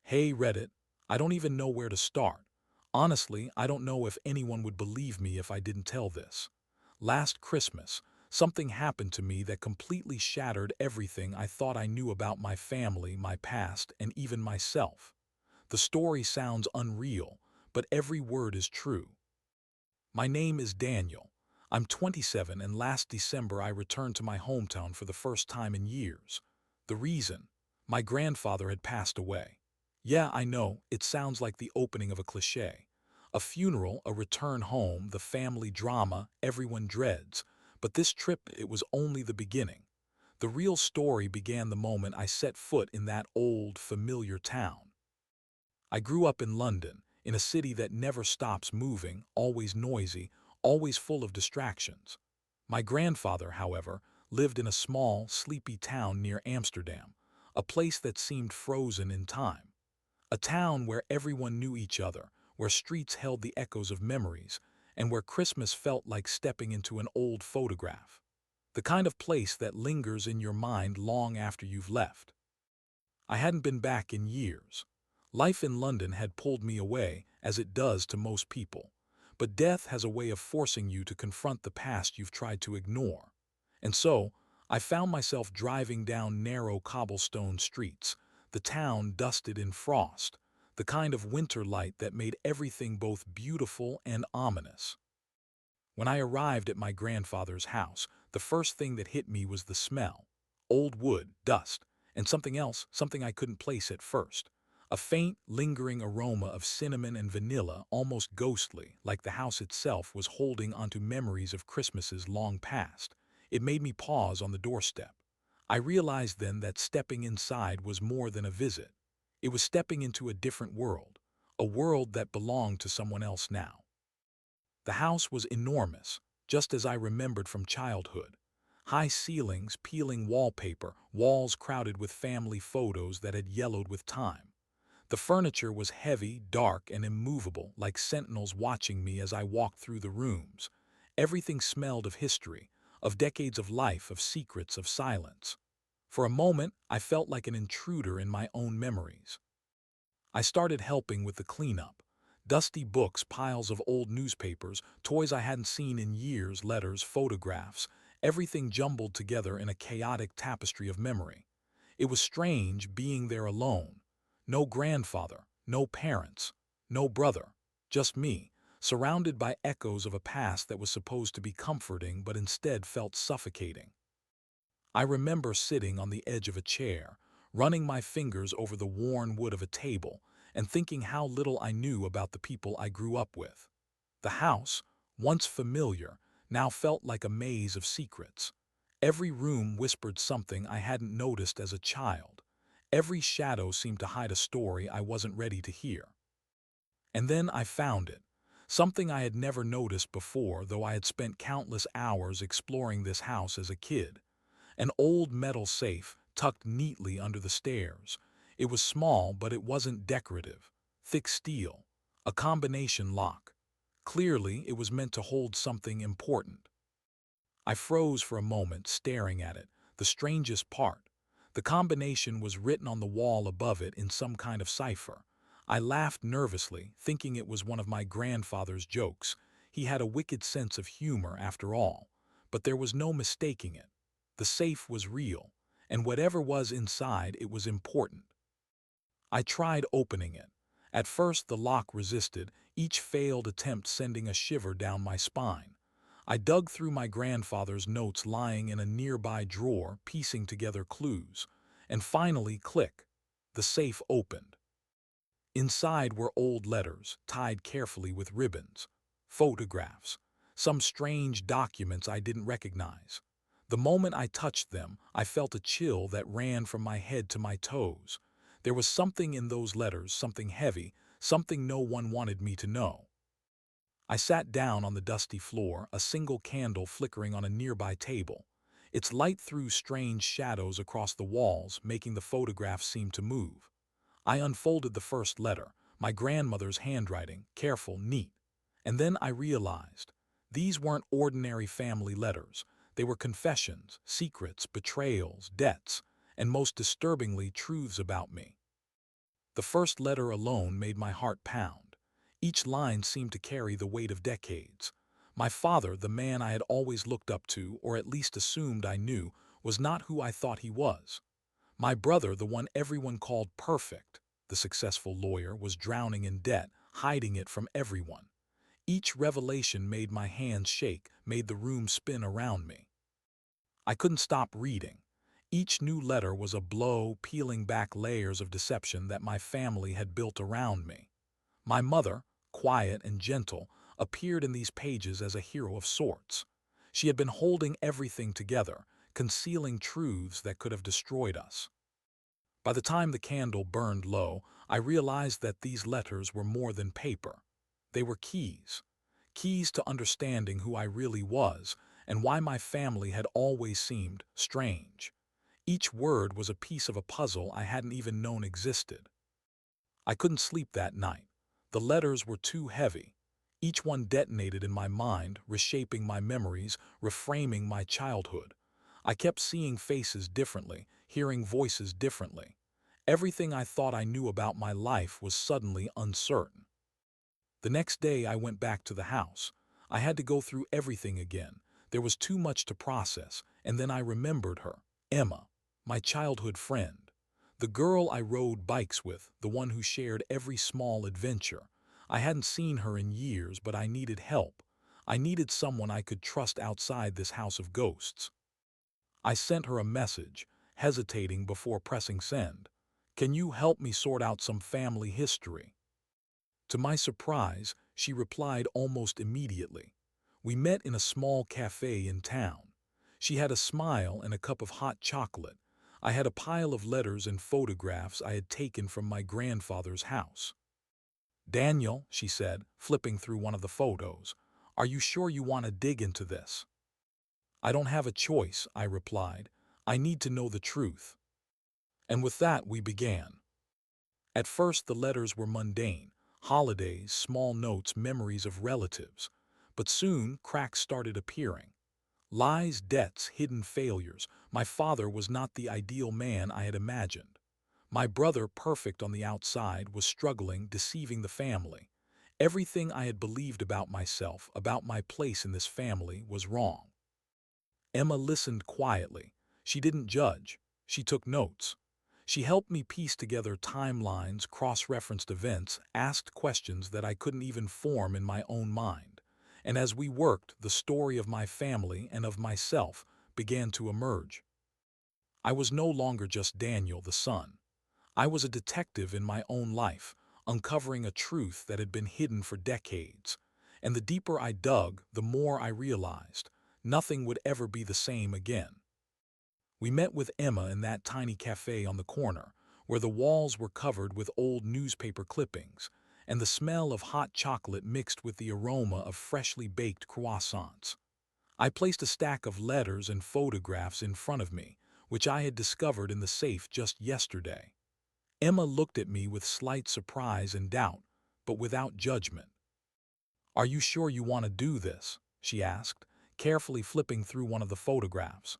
Hey Reddit, I don't even know where to start. Honestly, I don't know if anyone would believe me if I didn't tell this. Last Christmas, something happened to me that completely shattered everything I thought I knew about my family, my past, and even myself. The story sounds unreal, but every word is true. My name is Daniel. I'm 27 and last December I returned to my hometown for the first time in years. The reason? My grandfather had passed away. Yeah, I know, it sounds like the opening of a cliché. A funeral, a return home, the family drama everyone dreads. But this trip, it was only the beginning. The real story began the moment I set foot in that old, familiar town. I grew up in London, in a city that never stops moving, always noisy, always full of distractions. My grandfather, however, lived in a small, sleepy town near Amsterdam, a place that seemed frozen in time. A town where everyone knew each other, where streets held the echoes of memories, and where Christmas felt like stepping into an old photograph. The kind of place that lingers in your mind long after you've left. I hadn't been back in years. Life in London had pulled me away, as it does to most people. But death has a way of forcing you to confront the past you've tried to ignore. And so, I found myself driving down narrow cobblestone streets, the town dusted in frost, the kind of winter light that made everything both beautiful and ominous. When I arrived at my grandfather's house, the first thing that hit me was the smell. Old wood, dust, and something else, something I couldn't place at first. A faint, lingering aroma of cinnamon and vanilla, almost ghostly, like the house itself was holding onto memories of Christmases long past. It made me pause on the doorstep. I realized then that stepping inside was more than a visit. It was stepping into a different world, a world that belonged to someone else now. The house was enormous, just as I remembered from childhood. High ceilings, peeling wallpaper, walls crowded with family photos that had yellowed with time. The furniture was heavy, dark, and immovable, like sentinels watching me as I walked through the rooms. Everything smelled of history, of decades of life, of secrets, of silence. For a moment, I felt like an intruder in my own memories. I started helping with the cleanup. Dusty books, piles of old newspapers, toys I hadn't seen in years, letters, photographs, everything jumbled together in a chaotic tapestry of memory. It was strange being there alone. No grandfather, no parents, no brother, just me, surrounded by echoes of a past that was supposed to be comforting but instead felt suffocating. I remember sitting on the edge of a chair, running my fingers over the worn wood of a table, and thinking how little I knew about the people I grew up with. The house, once familiar, now felt like a maze of secrets. Every room whispered something I hadn't noticed as a child. Every shadow seemed to hide a story I wasn't ready to hear. And then I found it. Something I had never noticed before, though I had spent countless hours exploring this house as a kid. An old metal safe, tucked neatly under the stairs. It was small, but it wasn't decorative. Thick steel. A combination lock. Clearly, it was meant to hold something important. I froze for a moment, staring at it. The strangest part. The combination was written on the wall above it in some kind of cipher. I laughed nervously, thinking it was one of my grandfather's jokes. He had a wicked sense of humor, after all. But there was no mistaking it. The safe was real, and whatever was inside, it was important. I tried opening it. At first the lock resisted, each failed attempt sending a shiver down my spine. I dug through my grandfather's notes lying in a nearby drawer, piecing together clues. And finally, click, the safe opened. Inside were old letters, tied carefully with ribbons, photographs, some strange documents I didn't recognize. The moment I touched them, I felt a chill that ran from my head to my toes. There was something in those letters, something heavy, something no one wanted me to know. I sat down on the dusty floor, a single candle flickering on a nearby table. Its light threw strange shadows across the walls, making the photographs seem to move. I unfolded the first letter, my grandmother's handwriting, careful, neat. And then I realized, these weren't ordinary family letters. They were confessions, secrets, betrayals, debts, and most disturbingly, truths about me. The first letter alone made my heart pound. Each line seemed to carry the weight of decades. My father, the man I had always looked up to, or at least assumed I knew, was not who I thought he was. My brother, the one everyone called perfect, the successful lawyer, was drowning in debt, hiding it from everyone. Each revelation made my hands shake, made the room spin around me. I couldn't stop reading. Each new letter was a blow, peeling back layers of deception that my family had built around me. My mother, quiet and gentle, appeared in these pages as a hero of sorts. She had been holding everything together, concealing truths that could have destroyed us. By the time the candle burned low, I realized that these letters were more than paper. They were keys. Keys to understanding who I really was and why my family had always seemed strange. Each word was a piece of a puzzle I hadn't even known existed. I couldn't sleep that night. The letters were too heavy. Each one detonated in my mind, reshaping my memories, reframing my childhood. I kept seeing faces differently, hearing voices differently. Everything I thought I knew about my life was suddenly uncertain. The next day I went back to the house. I had to go through everything again. There was too much to process, and then I remembered her, Emma, my childhood friend. The girl I rode bikes with, the one who shared every small adventure. I hadn't seen her in years, but I needed help. I needed someone I could trust outside this house of ghosts. I sent her a message, hesitating before pressing send. "Can you help me sort out some family history?" To my surprise, she replied almost immediately. We met in a small cafe in town. She had a smile and a cup of hot chocolate. I had a pile of letters and photographs I had taken from my grandfather's house. "Daniel," she said, flipping through one of the photos, "are you sure you want to dig into this?" "I don't have a choice," I replied. "I need to know the truth." And with that we began. At first the letters were mundane, holidays, small notes, memories of relatives. But soon cracks started appearing. Lies, debts, hidden failures. My father was not the ideal man I had imagined. My brother, perfect on the outside, was struggling, deceiving the family. Everything I had believed about myself, about my place in this family, was wrong. Emma listened quietly. She didn't judge. She took notes. She helped me piece together timelines, cross-referenced events, asked questions that I couldn't even form in my own mind. And as we worked, the story of my family and of myself began to emerge. I was no longer just Daniel, the son. I was a detective in my own life, uncovering a truth that had been hidden for decades. And the deeper I dug, the more I realized nothing would ever be the same again. We met with Emma in that tiny cafe on the corner, where the walls were covered with old newspaper clippings, and the smell of hot chocolate mixed with the aroma of freshly baked croissants. I placed a stack of letters and photographs in front of me, which I had discovered in the safe just yesterday. Emma looked at me with slight surprise and doubt, but without judgment. "Are you sure you want to do this?" she asked, carefully flipping through one of the photographs.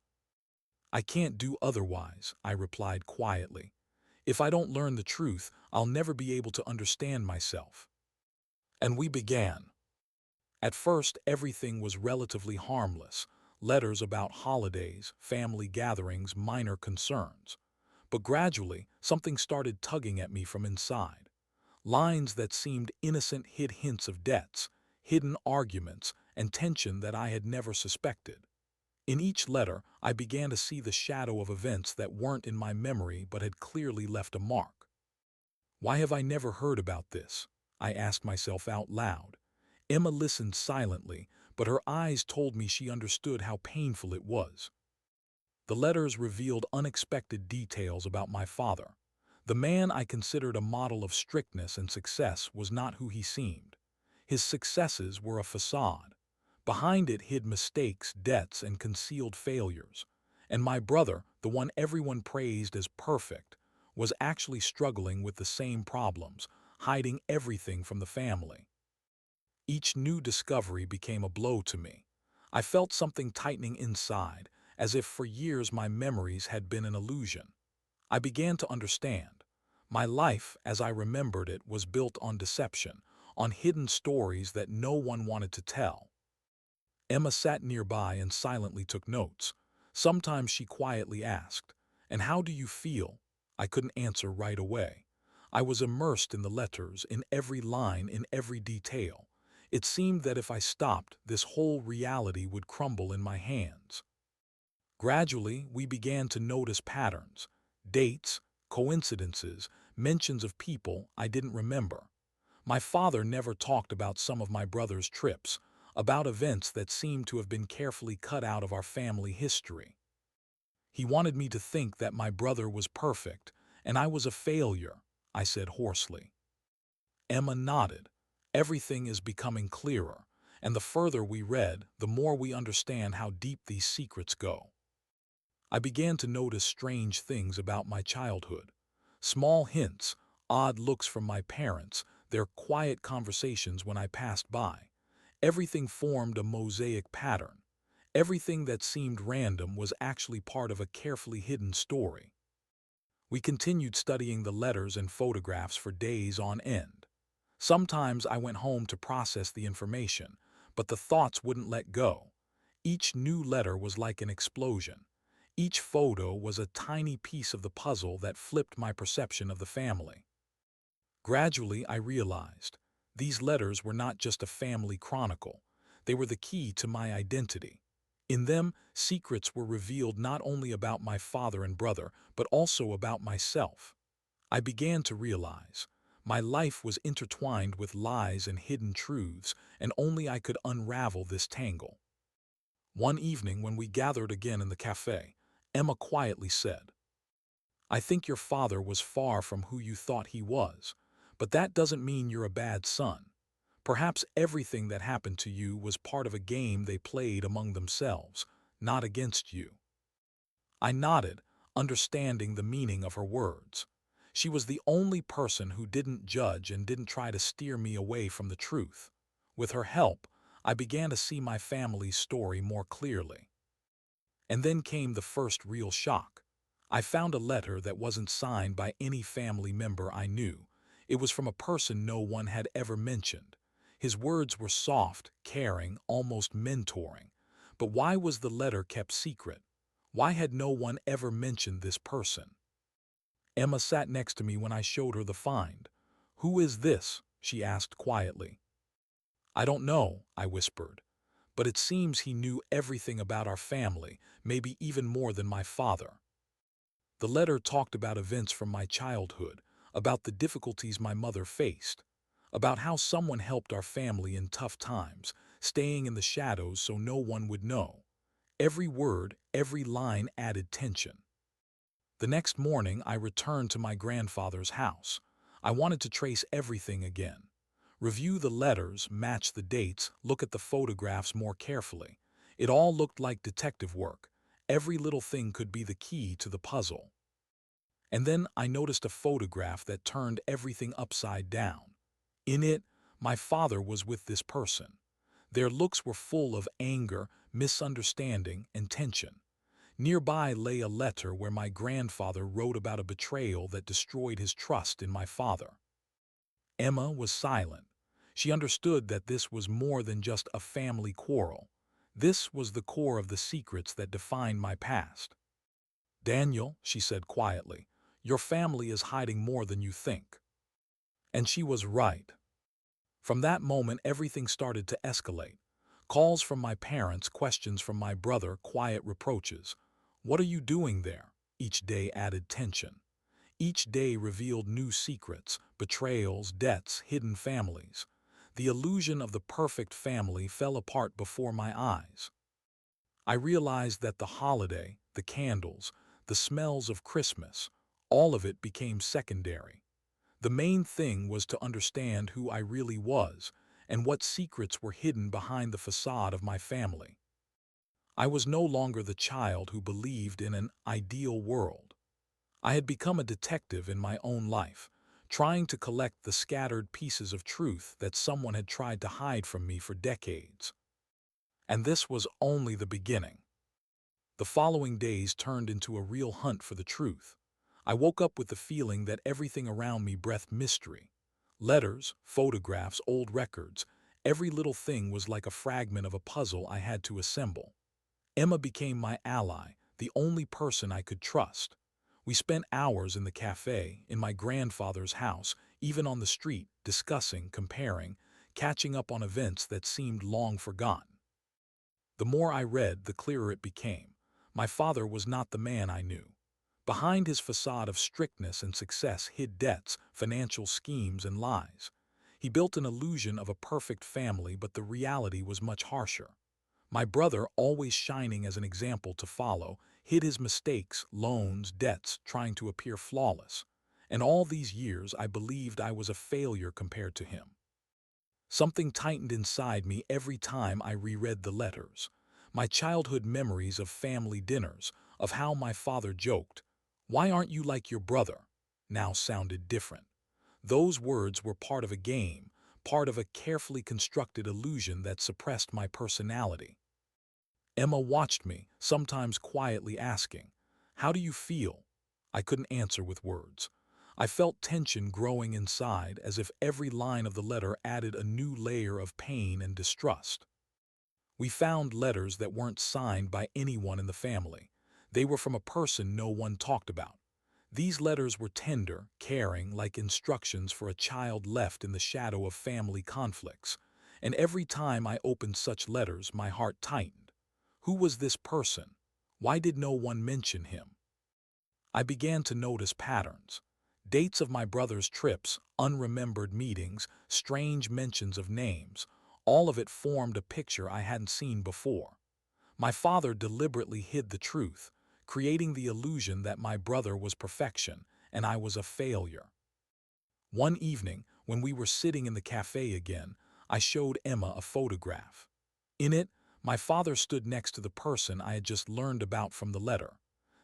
"I can't do otherwise," I replied quietly. "If I don't learn the truth, I'll never be able to understand myself." And we began. At first, everything was relatively harmless. Letters about holidays, family gatherings, minor concerns. But gradually, something started tugging at me from inside. Lines that seemed innocent hid hints of debts, hidden arguments, and tension that I had never suspected. In each letter, I began to see the shadow of events that weren't in my memory but had clearly left a mark. Why have I never heard about this? I asked myself out loud. Emma listened silently, but her eyes told me she understood how painful it was. The letters revealed unexpected details about my father. The man I considered a model of strictness and success was not who he seemed. His successes were a facade. Behind it hid mistakes, debts, and concealed failures. And my brother, the one everyone praised as perfect, was actually struggling with the same problems, hiding everything from the family. Each new discovery became a blow to me. I felt something tightening inside, as if for years my memories had been an illusion. I began to understand. My life, as I remembered it, was built on deception, on hidden stories that no one wanted to tell. Emma sat nearby and silently took notes. Sometimes she quietly asked, "And how do you feel?" I couldn't answer right away. I was immersed in the letters, in every line, in every detail. It seemed that if I stopped, this whole reality would crumble in my hands. Gradually, we began to notice patterns, dates, coincidences, mentions of people I didn't remember. My father never talked about some of my brother's trips, about events that seemed to have been carefully cut out of our family history. He wanted me to think that my brother was perfect, and I was a failure, I said hoarsely. Emma nodded. Everything is becoming clearer, and the further we read, the more we understand how deep these secrets go. I began to notice strange things about my childhood. Small hints, odd looks from my parents, their quiet conversations when I passed by. Everything formed a mosaic pattern. Everything that seemed random was actually part of a carefully hidden story. We continued studying the letters and photographs for days on end. Sometimes I went home to process the information, but the thoughts wouldn't let go. Each new letter was like an explosion. Each photo was a tiny piece of the puzzle that flipped my perception of the family. Gradually, I realized these letters were not just a family chronicle. They were the key to my identity. In them, secrets were revealed not only about my father and brother, but also about myself. I began to realize my life was intertwined with lies and hidden truths, and only I could unravel this tangle. One evening, when we gathered again in the cafe, Emma quietly said, "I think your father was far from who you thought he was, but that doesn't mean you're a bad son. Perhaps everything that happened to you was part of a game they played among themselves, not against you." I nodded, understanding the meaning of her words. She was the only person who didn't judge and didn't try to steer me away from the truth. With her help, I began to see my family's story more clearly. And then came the first real shock. I found a letter that wasn't signed by any family member I knew. It was from a person no one had ever mentioned. His words were soft, caring, almost mentoring. But why was the letter kept secret? Why had no one ever mentioned this person? Emma sat next to me when I showed her the find. "Who is this?" she asked quietly. "I don't know," I whispered. "But it seems he knew everything about our family, maybe even more than my father." The letter talked about events from my childhood, about the difficulties my mother faced, about how someone helped our family in tough times, staying in the shadows so no one would know. Every word, every line added tension. The next morning, I returned to my grandfather's house. I wanted to trace everything again. Review the letters, match the dates, look at the photographs more carefully. It all looked like detective work. Every little thing could be the key to the puzzle. And then I noticed a photograph that turned everything upside down. In it, my father was with this person. Their looks were full of anger, misunderstanding, and tension. Nearby lay a letter where my grandfather wrote about a betrayal that destroyed his trust in my father. Emma was silent. She understood that this was more than just a family quarrel. This was the core of the secrets that defined my past. "Daniel," she said quietly, "your family is hiding more than you think." And she was right. From that moment, everything started to escalate. Calls from my parents, questions from my brother, quiet reproaches. "What are you doing there?" Each day added tension. Each day revealed new secrets, betrayals, debts, hidden families. The illusion of the perfect family fell apart before my eyes. I realized that the holiday, the candles, the smells of Christmas, all of it became secondary. The main thing was to understand who I really was and what secrets were hidden behind the facade of my family. I was no longer the child who believed in an ideal world. I had become a detective in my own life, trying to collect the scattered pieces of truth that someone had tried to hide from me for decades. And this was only the beginning. The following days turned into a real hunt for the truth. I woke up with the feeling that everything around me breathed mystery. Letters, photographs, old records, every little thing was like a fragment of a puzzle I had to assemble. Emma became my ally, the only person I could trust. We spent hours in the cafe, in my grandfather's house, even on the street, discussing, comparing, catching up on events that seemed long forgotten. The more I read, the clearer it became. My father was not the man I knew. Behind his facade of strictness and success hid debts, financial schemes, and lies. He built an illusion of a perfect family, but the reality was much harsher. My brother, always shining as an example to follow, hid his mistakes, loans, debts, trying to appear flawless. And all these years I believed I was a failure compared to him. Something tightened inside me every time I reread the letters. My childhood memories of family dinners, of how my father joked, "Why aren't you like your brother?" now sounded different. Those words were part of a game, part of a carefully constructed illusion that suppressed my personality. Emma watched me, sometimes quietly asking, "How do you feel?" I couldn't answer with words. I felt tension growing inside, as if every line of the letter added a new layer of pain and distrust. We found letters that weren't signed by anyone in the family. They were from a person no one talked about. These letters were tender, caring, like instructions for a child left in the shadow of family conflicts. And every time I opened such letters, my heart tightened. Who was this person? Why did no one mention him? I began to notice patterns. Dates of my brother's trips, unremembered meetings, strange mentions of names. All of it formed a picture I hadn't seen before. My father deliberately hid the truth, creating the illusion that my brother was perfection and I was a failure. One evening, when we were sitting in the cafe again, I showed Emma a photograph. In it, my father stood next to the person I had just learned about from the letter.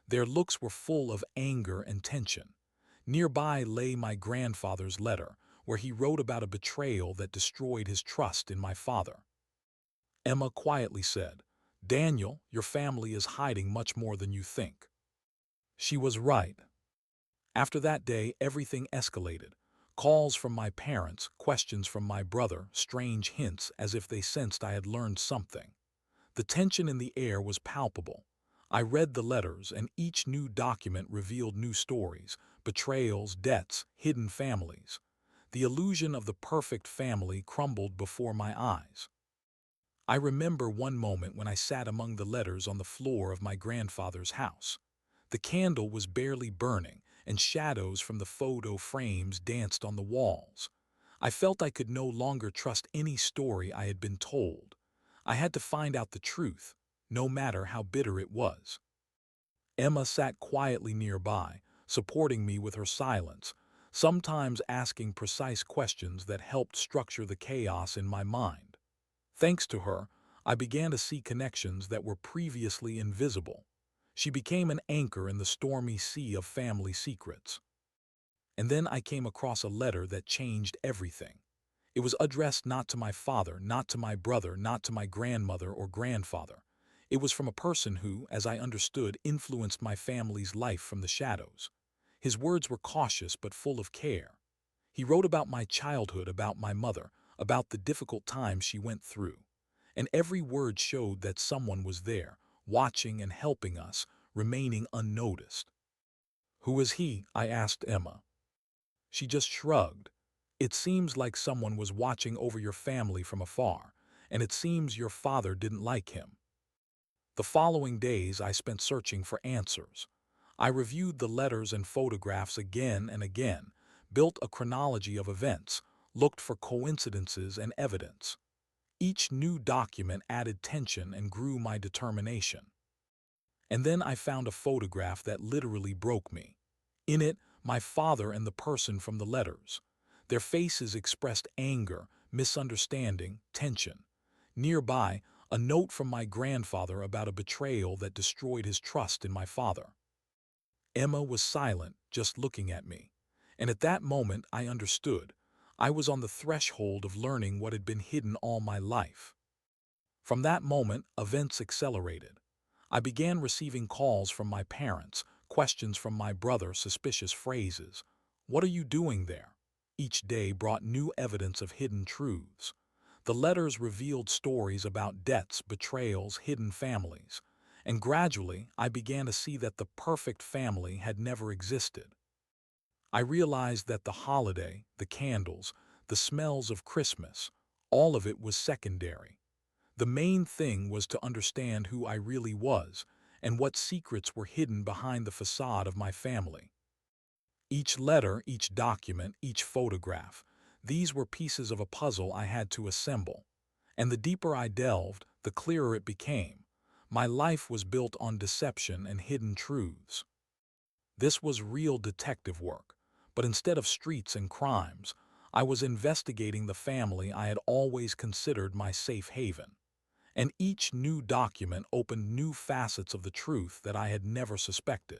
Their looks were full of anger and tension. Nearby lay my grandfather's letter, where he wrote about a betrayal that destroyed his trust in my father. Emma quietly said, "Daniel, your family is hiding much more than you think." She was right. After that day, everything escalated. Calls from my parents, questions from my brother, strange hints as if they sensed I had learned something. The tension in the air was palpable. I read the letters, and each new document revealed new stories, betrayals, debts, hidden families. The illusion of the perfect family crumbled before my eyes. I remember one moment when I sat among the letters on the floor of my grandfather's house. The candle was barely burning, and shadows from the photo frames danced on the walls. I felt I could no longer trust any story I had been told. I had to find out the truth, no matter how bitter it was. Emma sat quietly nearby, supporting me with her silence, sometimes asking precise questions that helped structure the chaos in my mind. Thanks to her, I began to see connections that were previously invisible. She became an anchor in the stormy sea of family secrets. And then I came across a letter that changed everything. It was addressed not to my father, not to my brother, not to my grandmother or grandfather. It was from a person who, as I understood, influenced my family's life from the shadows. His words were cautious but full of care. He wrote about my childhood, about my mother, about the difficult times she went through. And every word showed that someone was there, watching and helping us, remaining unnoticed. "Who is he?" I asked Emma. She just shrugged. "It seems like someone was watching over your family from afar, and it seems your father didn't like him." The following days I spent searching for answers. I reviewed the letters and photographs again and again, built a chronology of events, looked for coincidences and evidence. Each new document added tension and grew my determination. And then I found a photograph that literally broke me. In it, my father and the person from the letters. Their faces expressed anger, misunderstanding, tension. Nearby, a note from my grandfather about a betrayal that destroyed his trust in my father. Emma was silent, just looking at me. And at that moment, I understood. I was on the threshold of learning what had been hidden all my life. From that moment, events accelerated. I began receiving calls from my parents, questions from my brother, suspicious phrases. What are you doing there? Each day brought new evidence of hidden truths. The letters revealed stories about debts, betrayals, hidden families. And gradually, I began to see that the perfect family had never existed. I realized that the holiday, the candles, the smells of Christmas, all of it was secondary. The main thing was to understand who I really was and what secrets were hidden behind the facade of my family. Each letter, each document, each photograph, these were pieces of a puzzle I had to assemble. And the deeper I delved, the clearer it became. My life was built on deception and hidden truths. This was real detective work, but instead of streets and crimes, I was investigating the family I had always considered my safe haven. And each new document opened new facets of the truth that I had never suspected.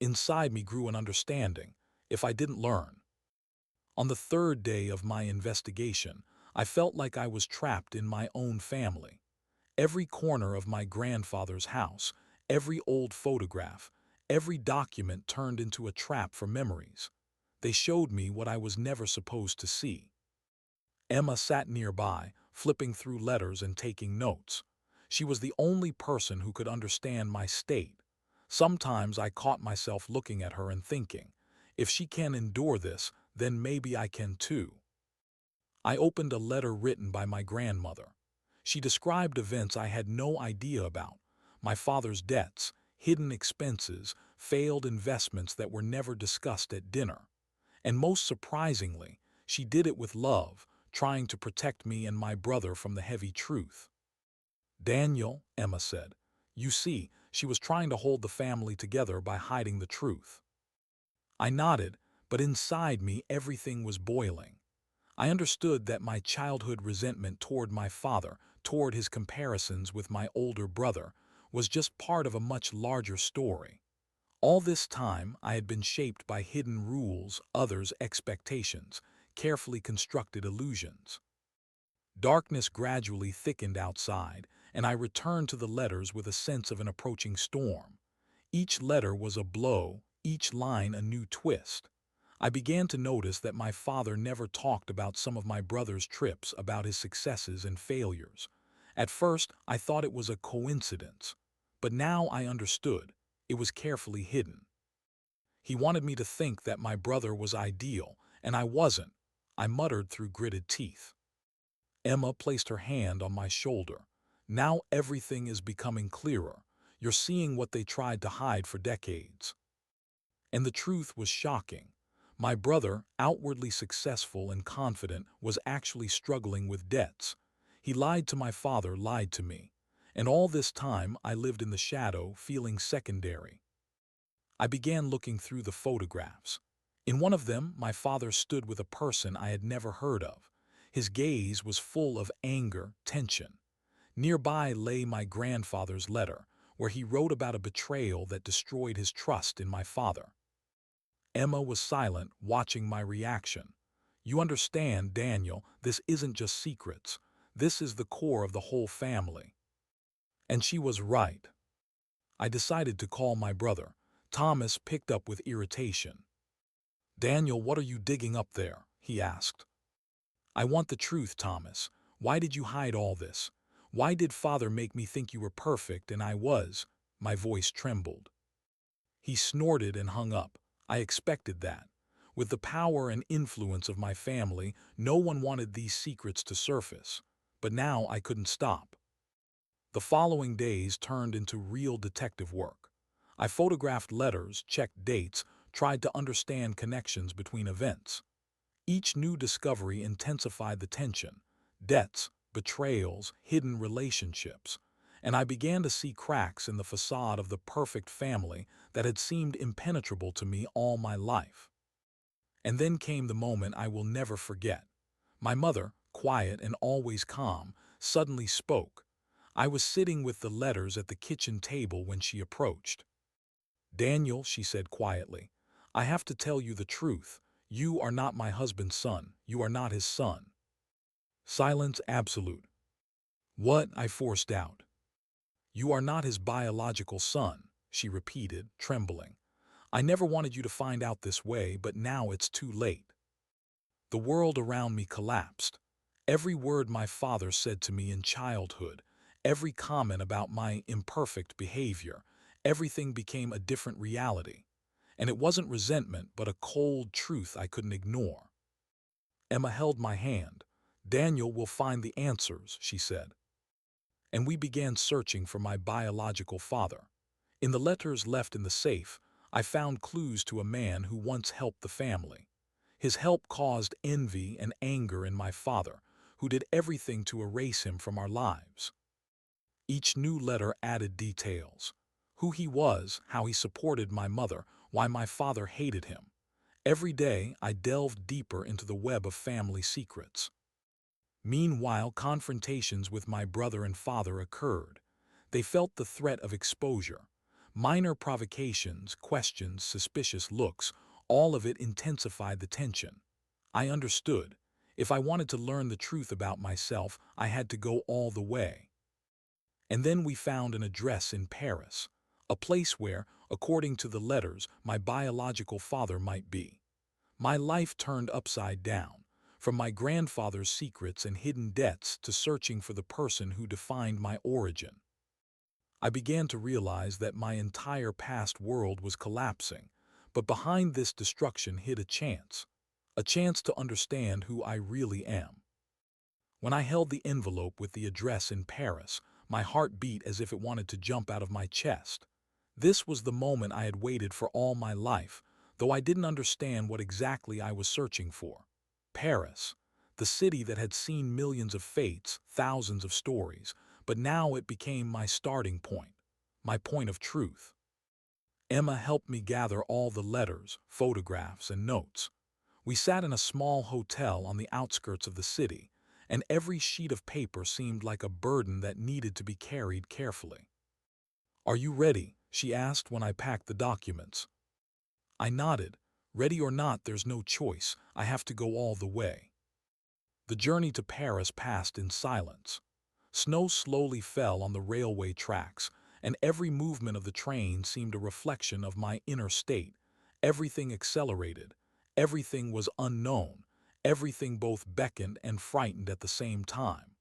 Inside me grew an understanding, if I didn't learn. On the third day of my investigation, I felt like I was trapped in my own family. Every corner of my grandfather's house, every old photograph, every document turned into a trap for memories. They showed me what I was never supposed to see. Emma sat nearby, flipping through letters and taking notes. She was the only person who could understand my state. Sometimes I caught myself looking at her and thinking, if she can endure this, then maybe I can too. I opened a letter written by my grandmother. She described events I had no idea about, my father's debts, hidden expenses, failed investments that were never discussed at dinner. And most surprisingly, she did it with love, trying to protect me and my brother from the heavy truth. Daniel, Emma said, you see, she was trying to hold the family together by hiding the truth. I nodded, but inside me everything was boiling. I understood that my childhood resentment toward my father, toward his comparisons with my older brother, was just part of a much larger story. All this time, I had been shaped by hidden rules, others' expectations, carefully constructed illusions. Darkness gradually thickened outside, and I returned to the letters with a sense of an approaching storm. Each letter was a blow, each line a new twist. I began to notice that my father never talked about some of my brother's trips, about his successes and failures. At first, I thought it was a coincidence, but now I understood. It was carefully hidden. He wanted me to think that my brother was ideal, and I wasn't. I muttered through gritted teeth. Emma placed her hand on my shoulder. Now everything is becoming clearer. You're seeing what they tried to hide for decades. And the truth was shocking. My brother, outwardly successful and confident, was actually struggling with debts. He lied to my father, lied to me. And all this time I lived in the shadow, feeling secondary. I began looking through the photographs. In one of them, my father stood with a person I had never heard of. His gaze was full of anger, tension. Nearby lay my grandfather's letter, where he wrote about a betrayal that destroyed his trust in my father. Emma was silent, watching my reaction. You understand, Daniel, this isn't just secrets. This is the core of the whole family. And she was right. I decided to call my brother. Thomas picked up with irritation. Daniel, what are you digging up there? He asked. I want the truth, Thomas. Why did you hide all this? Why did Father make me think you were perfect and I was? My voice trembled. He snorted and hung up. I expected that. With the power and influence of my family, no one wanted these secrets to surface. But now I couldn't stop. The following days turned into real detective work. I photographed letters, checked dates, tried to understand connections between events. Each new discovery intensified the tension, debts, betrayals, hidden relationships, and I began to see cracks in the facade of the perfect family that had seemed impenetrable to me all my life. And then came the moment I will never forget. My mother, quiet and always calm, suddenly spoke. I was sitting with the letters at the kitchen table when she approached. Daniel, she said quietly, I have to tell you the truth. You are not my husband's son. You are not his son. Silence absolute. What? I forced out. You are not his biological son. she repeated, trembling. I never wanted you to find out this way, but now it's too late. The world around me collapsed. Every word my father said to me in childhood, every comment about my imperfect behavior, everything became a different reality. And it wasn't resentment, but a cold truth I couldn't ignore. Emma held my hand. Daniel will find the answers, she said. And we began searching for my biological father. In the letters left in the safe, I found clues to a man who once helped the family. His help caused envy and anger in my father, who did everything to erase him from our lives. Each new letter added details. Who he was, how he supported my mother, why my father hated him. Every day, I delved deeper into the web of family secrets. Meanwhile, confrontations with my brother and father occurred. They felt the threat of exposure. Minor provocations, questions, suspicious looks, all of it intensified the tension. I understood. If I wanted to learn the truth about myself, I had to go all the way. And then we found an address in Paris, a place where, according to the letters, my biological father might be. My life turned upside down, from my grandfather's secrets and hidden debts to searching for the person who defined my origin. I began to realize that my entire past world was collapsing, but behind this destruction hid a chance to understand who I really am. When I held the envelope with the address in Paris, my heart beat as if it wanted to jump out of my chest. This was the moment I had waited for all my life, though I didn't understand what exactly I was searching for. Paris, the city that had seen millions of fates, thousands of stories, but now it became my starting point, my point of truth. Emma helped me gather all the letters, photographs, and notes. We sat in a small hotel on the outskirts of the city, and every sheet of paper seemed like a burden that needed to be carried carefully. "Are you ready?" she asked when I packed the documents. I nodded. Ready or not, there's no choice. I have to go all the way. The journey to Paris passed in silence. Snow slowly fell on the railway tracks, and every movement of the train seemed a reflection of my inner state. Everything accelerated. Everything was unknown. Everything both beckoned and frightened at the same time.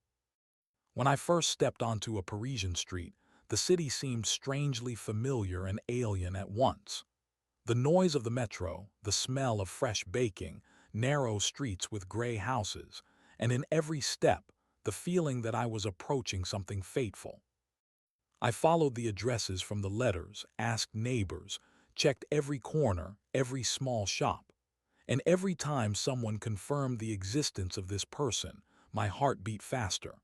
When I first stepped onto a Parisian street, the city seemed strangely familiar and alien at once. The noise of the metro, the smell of fresh baking, narrow streets with gray houses, and in every step, the feeling that I was approaching something fateful. I followed the addresses from the letters, asked neighbors, checked every corner, every small shop. And every time someone confirmed the existence of this person, my heart beat faster.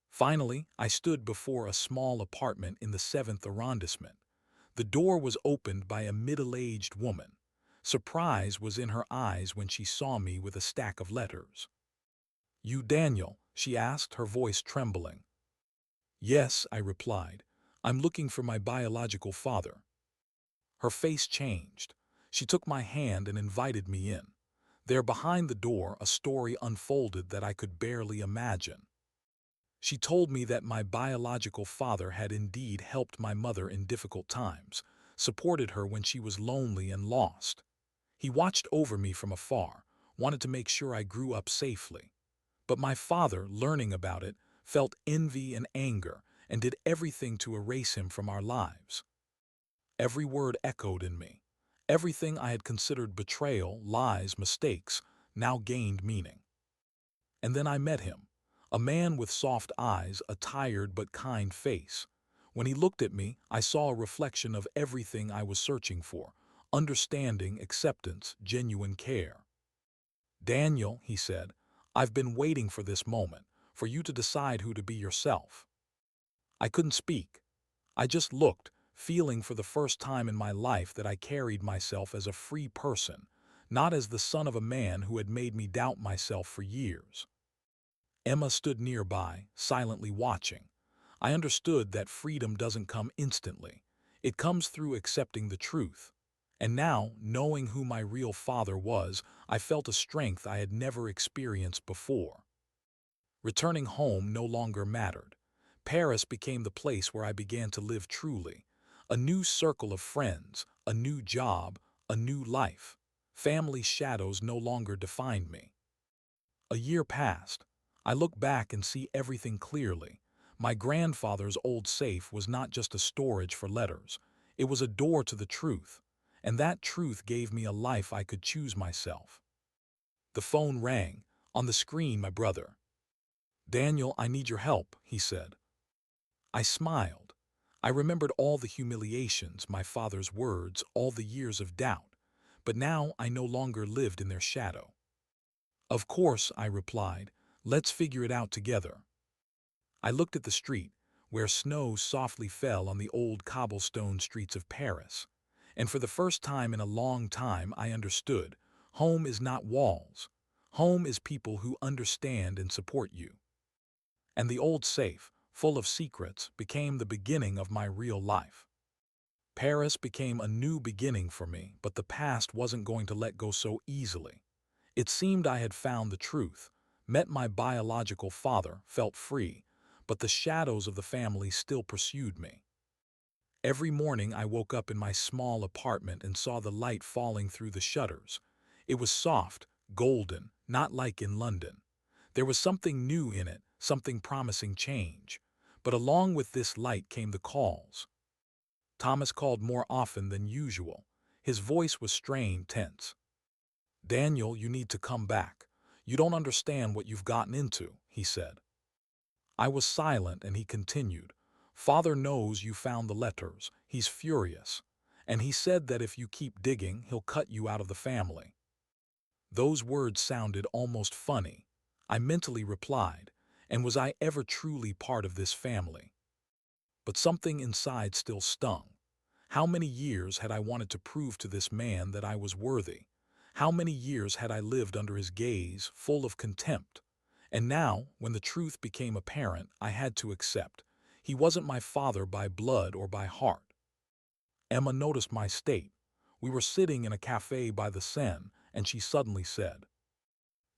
Finally, I stood before a small apartment in the 7th arrondissement. The door was opened by a middle-aged woman. Surprise was in her eyes when she saw me with a stack of letters. "You Daniel?" she asked, her voice trembling. "Yes," I replied. "I'm looking for my biological father." Her face changed. She took my hand and invited me in. There behind the door, a story unfolded that I could barely imagine. She told me that my biological father had indeed helped my mother in difficult times, supported her when she was lonely and lost. He watched over me from afar, wanted to make sure I grew up safely. But my father, learning about it, felt envy and anger and did everything to erase him from our lives. Every word echoed in me. Everything I had considered betrayal, lies, mistakes, now gained meaning. And then I met him, a man with soft eyes, a tired but kind face. When he looked at me, I saw a reflection of everything I was searching for: understanding, acceptance, genuine care. "Daniel," he said, "I've been waiting for this moment, for you to decide who to be yourself." I couldn't speak. I just looked, feeling for the first time in my life that I carried myself as a free person, not as the son of a man who had made me doubt myself for years. Emma stood nearby, silently watching. I understood that freedom doesn't come instantly. It comes through accepting the truth. And now, knowing who my real father was, I felt a strength I had never experienced before. Returning home no longer mattered. Paris became the place where I began to live truly. A new circle of friends, a new job, a new life. Family shadows no longer defined me. A year passed. I look back and see everything clearly. My grandfather's old safe was not just a storage for letters. It was a door to the truth. And that truth gave me a life I could choose myself. The phone rang. On the screen, my brother. "Daniel, I need your help," he said. I smiled. I remembered all the humiliations, my father's words, all the years of doubt. But now I no longer lived in their shadow. "Of course," I replied. "Let's figure it out together." I looked at the street, where snow softly fell on the old cobblestone streets of Paris. And for the first time in a long time I understood. Home is not walls. Home is people who understand and support you. And the old safe, full of secrets, became the beginning of my real life. Paris became a new beginning for me, but the past wasn't going to let go so easily. It seemed I had found the truth, met my biological father, felt free, but the shadows of the family still pursued me. Every morning I woke up in my small apartment and saw the light falling through the shutters. It was soft, golden, not like in London. There was something new in it, something promising change. But along with this light came the calls. Thomas called more often than usual. His voice was strained, tense. "Daniel, you need to come back. You don't understand what you've gotten into," he said. I was silent and he continued. "Father knows you found the letters. He's furious. And he said that if you keep digging, he'll cut you out of the family." Those words sounded almost funny. I mentally replied, and was I ever truly part of this family? But something inside still stung. How many years had I wanted to prove to this man that I was worthy? How many years had I lived under his gaze, full of contempt? And now, when the truth became apparent, I had to accept. He wasn't my father by blood or by heart. Emma noticed my state. We were sitting in a cafe by the Seine, and she suddenly said,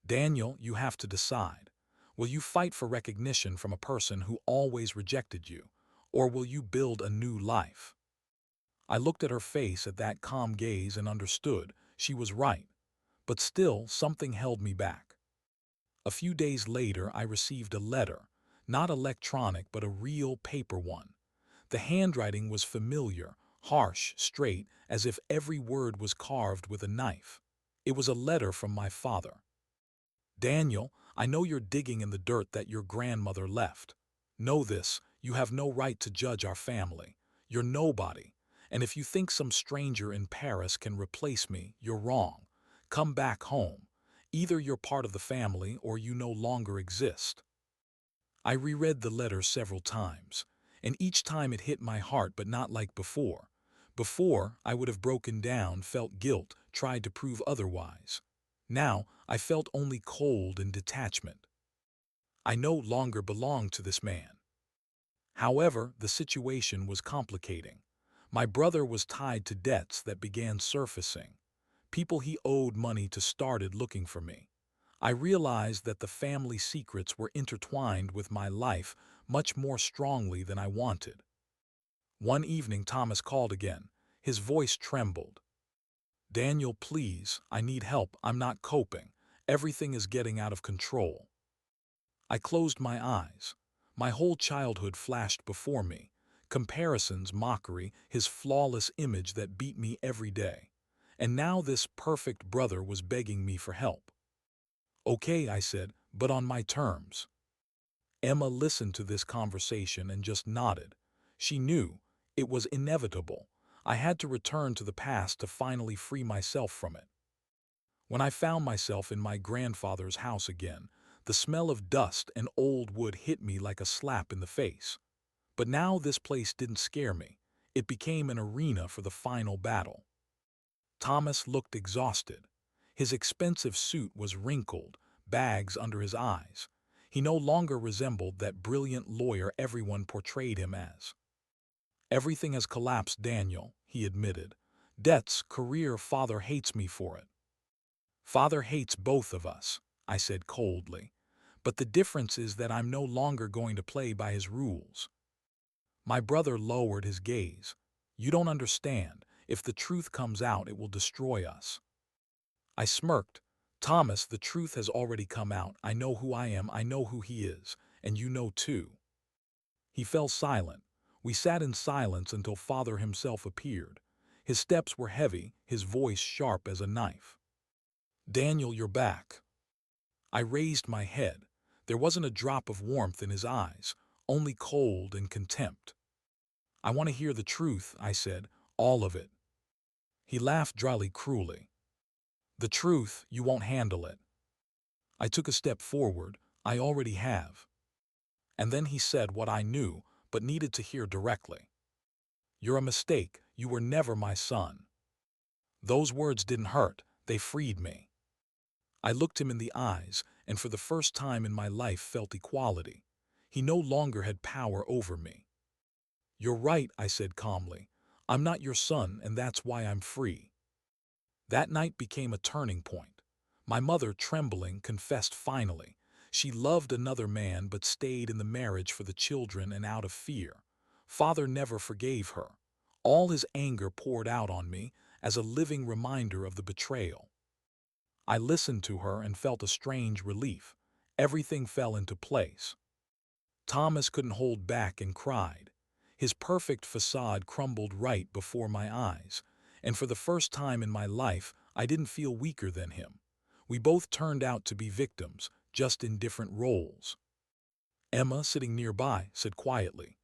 "Daniel, you have to decide. Will you fight for recognition from a person who always rejected you, or will you build a new life?" I looked at her face, at that calm gaze, and understood. She was right. But still, something held me back. A few days later, I received a letter, not electronic but a real paper one. The handwriting was familiar, harsh, straight, as if every word was carved with a knife. It was a letter from my father. "Daniel, I know you're digging in the dirt that your grandmother left. Know this, you have no right to judge our family. You're nobody. And if you think some stranger in Paris can replace me, you're wrong. Come back home. Either you're part of the family or you no longer exist." I reread the letter several times, and each time it hit my heart, but not like before. Before, I would have broken down, felt guilt, tried to prove otherwise. Now, I felt only cold and detachment. I no longer belonged to this man. However, the situation was complicating. My brother was tied to debts that began surfacing. People he owed money to started looking for me. I realized that the family secrets were intertwined with my life much more strongly than I wanted. One evening, Thomas called again. His voice trembled. "Daniel, please, I need help. I'm not coping. Everything is getting out of control." I closed my eyes. My whole childhood flashed before me. Comparisons, mockery, his flawless image that beat me every day. And now this perfect brother was begging me for help. "Okay," I said, "but on my terms." Emma listened to this conversation and just nodded. She knew it was inevitable. I had to return to the past to finally free myself from it. When I found myself in my grandfather's house again, the smell of dust and old wood hit me like a slap in the face. But now this place didn't scare me. It became an arena for the final battle. Thomas looked exhausted. His expensive suit was wrinkled, bags under his eyes. He no longer resembled that brilliant lawyer everyone portrayed him as. "Everything has collapsed, Daniel," he admitted. "Debts, career, father hates me for it." "Father hates both of us," I said coldly. "But the difference is that I'm no longer going to play by his rules." My brother lowered his gaze. You don't understand. If the truth comes out, it will destroy us. I smirked. Thomas, the truth has already come out. I know who I am, I know who he is, and you know too. He fell silent. We sat in silence until Father himself appeared. His steps were heavy, his voice sharp as a knife. Daniel, you're back. I raised my head. There wasn't a drop of warmth in his eyes, only cold and contempt. I want to hear the truth, I said, all of it. He laughed dryly, cruelly. The truth, you won't handle it. I took a step forward. I already have. And then he said what I knew, but needed to hear directly. You're a mistake. You were never my son. Those words didn't hurt. They freed me. I looked him in the eyes, and for the first time in my life felt equality. He no longer had power over me. You're right, I said calmly. I'm not your son, and that's why I'm free. That night became a turning point. My mother, trembling, confessed finally. She loved another man but stayed in the marriage for the children and out of fear. Father never forgave her. All his anger poured out on me as a living reminder of the betrayal. I listened to her and felt a strange relief. Everything fell into place. Thomas couldn't hold back and cried. His perfect facade crumbled right before my eyes, and for the first time in my life, I didn't feel weaker than him. We both turned out to be victims, just in different roles. Emma, sitting nearby, said quietly,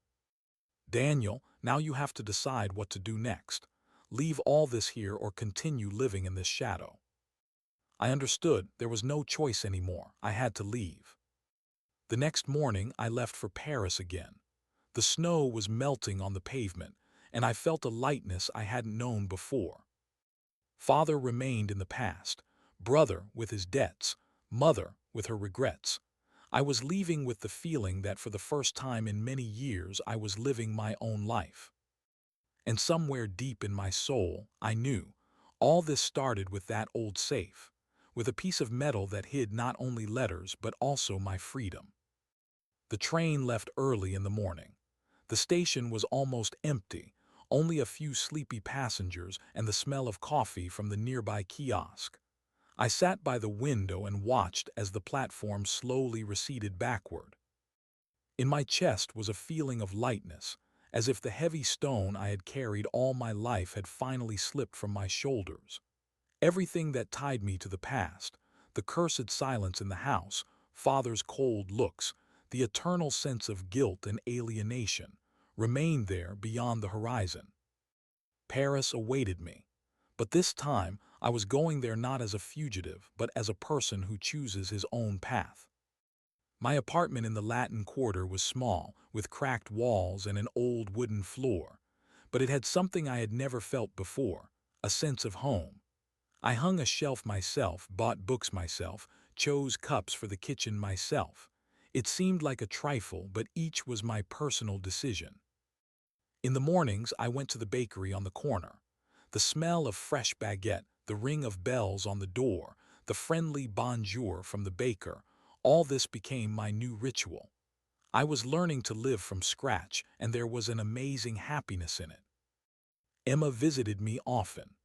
Daniel, now you have to decide what to do next. Leave all this here or continue living in this shadow. I understood there was no choice anymore. I had to leave. The next morning, I left for Paris again. The snow was melting on the pavement, and I felt a lightness I hadn't known before. Father remained in the past, brother with his debts, mother with her regrets. I was leaving with the feeling that for the first time in many years I was living my own life. And somewhere deep in my soul, I knew, all this started with that old safe, with a piece of metal that hid not only letters but also my freedom. The train left early in the morning. The station was almost empty, only a few sleepy passengers and the smell of coffee from the nearby kiosk. I sat by the window and watched as the platform slowly receded backward. In my chest was a feeling of lightness, as if the heavy stone I had carried all my life had finally slipped from my shoulders. Everything that tied me to the past, the cursed silence in the house, Father's cold looks, the eternal sense of guilt and alienation, remained there beyond the horizon. Paris awaited me, but this time I was going there not as a fugitive but as a person who chooses his own path. My apartment in the Latin Quarter was small, with cracked walls and an old wooden floor, but it had something I had never felt before, a sense of home. I hung a shelf myself, bought books myself, chose cups for the kitchen myself. It seemed like a trifle, but each was my personal decision. In the mornings, I went to the bakery on the corner. The smell of fresh baguette, the ring of bells on the door, the friendly bonjour from the baker, all this became my new ritual. I was learning to live from scratch, and there was an amazing happiness in it. Emma visited me often.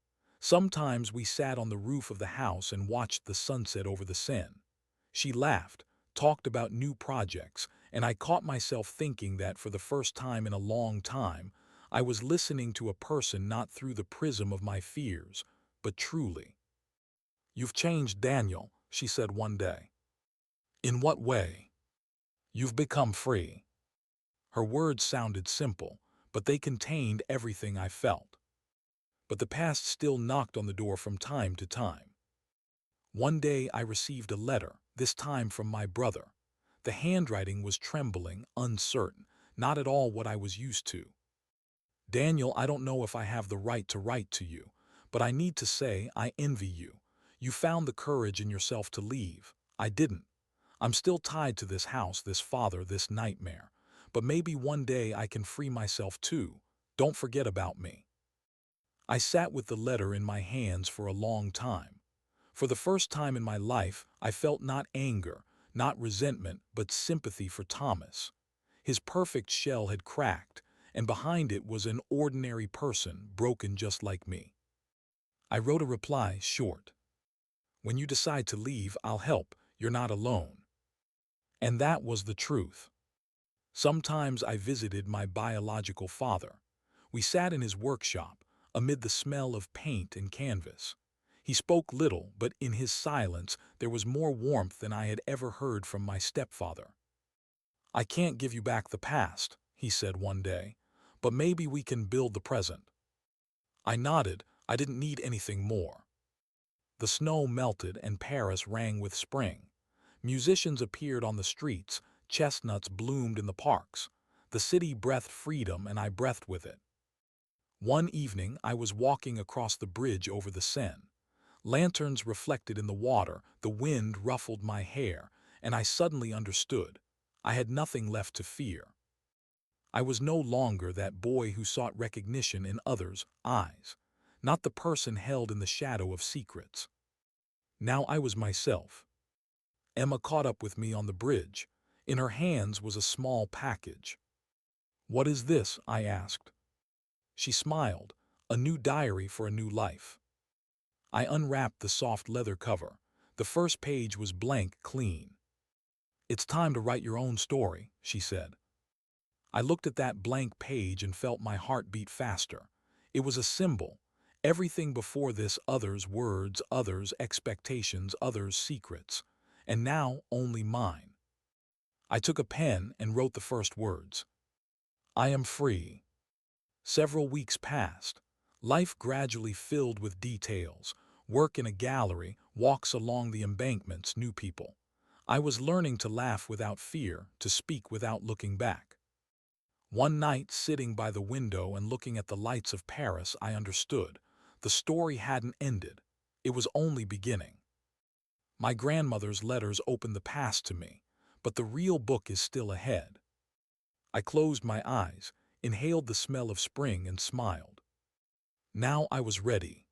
Sometimes we sat on the roof of the house and watched the sunset over the Seine. She laughed, talked about new projects, and I caught myself thinking that for the first time in a long time, I was listening to a person not through the prism of my fears, but truly. You've changed, Daniel, she said one day. In what way? You've become free. Her words sounded simple, but they contained everything I felt. But the past still knocked on the door from time to time. One day I received a letter, this time from my brother. The handwriting was trembling, uncertain, not at all what I was used to. Daniel, I don't know if I have the right to write to you, but I need to say I envy you. You found the courage in yourself to leave. I didn't. I'm still tied to this house, this father, this nightmare. But maybe one day I can free myself too. Don't forget about me. I sat with the letter in my hands for a long time. For the first time in my life, I felt not anger, not resentment, but sympathy for Thomas. His perfect shell had cracked, and behind it was an ordinary person, broken just like me. I wrote a reply, short. When you decide to leave, I'll help. You're not alone. And that was the truth. Sometimes I visited my biological father. We sat in his workshop, amid the smell of paint and canvas. He spoke little, but in his silence there was more warmth than I had ever heard from my stepfather. "I can't give you back the past," he said one day, "but maybe we can build the present." I nodded. I didn't need anything more. The snow melted and Paris rang with spring. Musicians appeared on the streets, chestnuts bloomed in the parks. The city breathed freedom and I breathed with it. One evening I was walking across the bridge over the Seine. Lanterns reflected in the water, the wind ruffled my hair, and I suddenly understood. I had nothing left to fear. I was no longer that boy who sought recognition in others' eyes, not the person held in the shadow of secrets. Now I was myself. Emma caught up with me on the bridge. In her hands was a small package. "What is this?" I asked. She smiled. "A new diary for a new life." I unwrapped the soft leather cover. The first page was blank, clean. "It's time to write your own story," she said. I looked at that blank page and felt my heart beat faster. It was a symbol. Everything before this, others' words, others' expectations, others' secrets. And now only mine. I took a pen and wrote the first words. "I am free." Several weeks passed. Life gradually filled with details. Work in a gallery, walks along the embankments, new people. I was learning to laugh without fear, to speak without looking back. One night, sitting by the window and looking at the lights of Paris, I understood. The story hadn't ended. It was only beginning. My grandmother's letters opened the past to me, but the real book is still ahead. I closed my eyes, inhaled the smell of spring and smiled. Now I was ready.